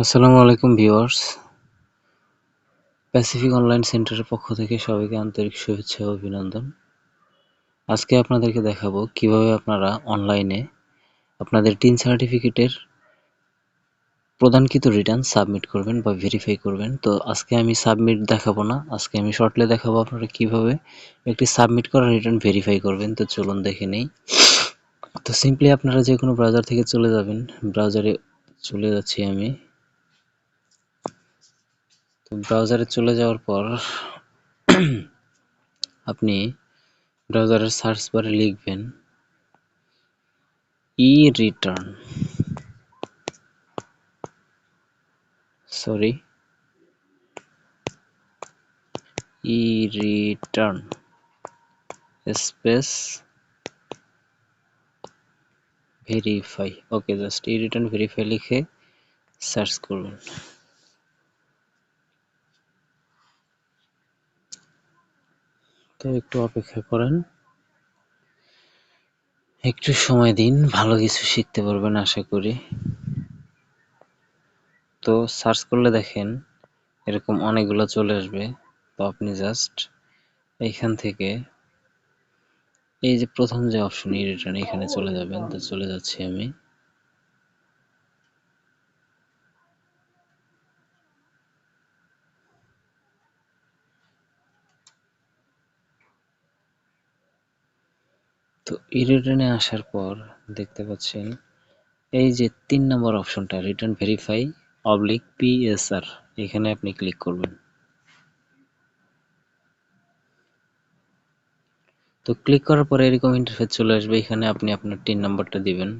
আসসালামু আলাইকুম viewers, Pacific online সেন্টারের পক্ষ থেকে সবাইকে আন্তরিক শুভেচ্ছা ও অভিনন্দন। আজকে আপনাদেরকে দেখাবো কিভাবে আপনারা অনলাইনে আপনাদের টিন সার্টিফিকেটের প্রদানকৃত রিটার্ন সাবমিট করবেন বা ভেরিফাই করবেন। তো আজকে আমি সাবমিট দেখাবো না, আজকে আমি শর্টলি দেখাবো আপনারা কিভাবে একটি সাবমিট করা রিটার্ন ভেরিফাই করবেন। তো চলুন দেখে নেই। তো সিম্পলি আপনারা যে কোনো ব্রাউজার থেকে চলে যাবেন, ব্রাউজারে চলে যাচ্ছি আমি। তো ব্রাউজারে চলে যাওয়ার পর আপনি ব্রাউজারের সার্চ বারে লিখবেন ই-রিটার্ন, ই-রিটার্ন স্পেস ভেরিফাই। ওকে, জাস্ট ই-রিটার্ন ভেরিফাই লিখে সার্চ করবেন। তো একটু অপেক্ষা করেন, একটু সময় দিন, ভালো কিছু শিখতে পারবেন আশা করি। তো সার্চ করলে দেখেন এরকম অনেকগুলো চলে আসবে। তো আপনি জাস্ট এইখান থেকে এই যে প্রথম যে অপশন ই-রিটার্ন, এখানে চলে যাবেন। তো চলে যাচ্ছি আমি। তো ই-রিটার্নে আসার পর দেখতে পাচ্ছেন এই যে ৩ নম্বর অপশনটা রিটার্ন ভেরিফাই /PSR, এখানে আপনি ক্লিক করবেন। তো ক্লিক করার পরে এরকম ইন্টারফেস চলে আসবে। এখানে আপনি আপনার টিন নাম্বারটা দিবেন।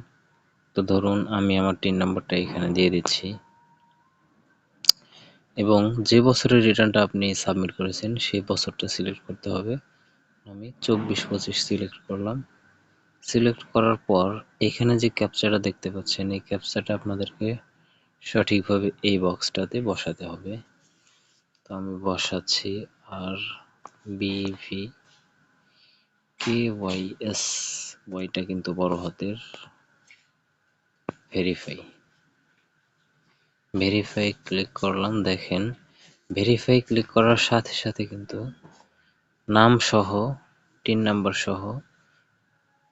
তো ধরুন আমি আমার টিন নাম্বারটা এখানে দিয়ে দিচ্ছি এবং যে বছরের রিটার্নটা আপনি সাবমিট করেছেন সেই বছরটা সিলেক্ট করতে হবে। আমি 24-25 সিলেক্ট করলাম। সিলেক্ট করার পর এখানে যে ক্যাপচাটা দেখতে পাচ্ছেন এই ক্যাপচাটা আপনাদেরকে সঠিকভাবে এই বক্সটাতে বসাতে হবে। তো আমি বসাচ্ছি RBVKYS, ওয়াইটা কিন্তু বড় হাতের, ভেরিফাই ক্লিক করলাম। দেখেন ভেরিফাই ক্লিক করার সাথে সাথে কিন্তু নাম সহ, টিন নাম্বার সহ,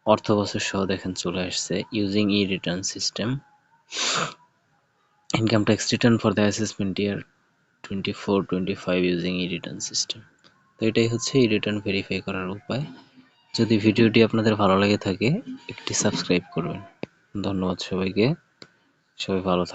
অর্থ বছর সহ দেখেন চলে আসছে। Using E return system, income tax return for the assessment year 24-25 using E return system. তো এটাই হচ্ছে ই রিটার্ন ভেরিফাই করার উপায়। যদি ভিডিওটি আপনাদের ভালো লেগে থাকে একটি সাবস্ক্রাইব করবেন। ধন্যবাদ সবাইকে, সবাই ভালো থাকবেন।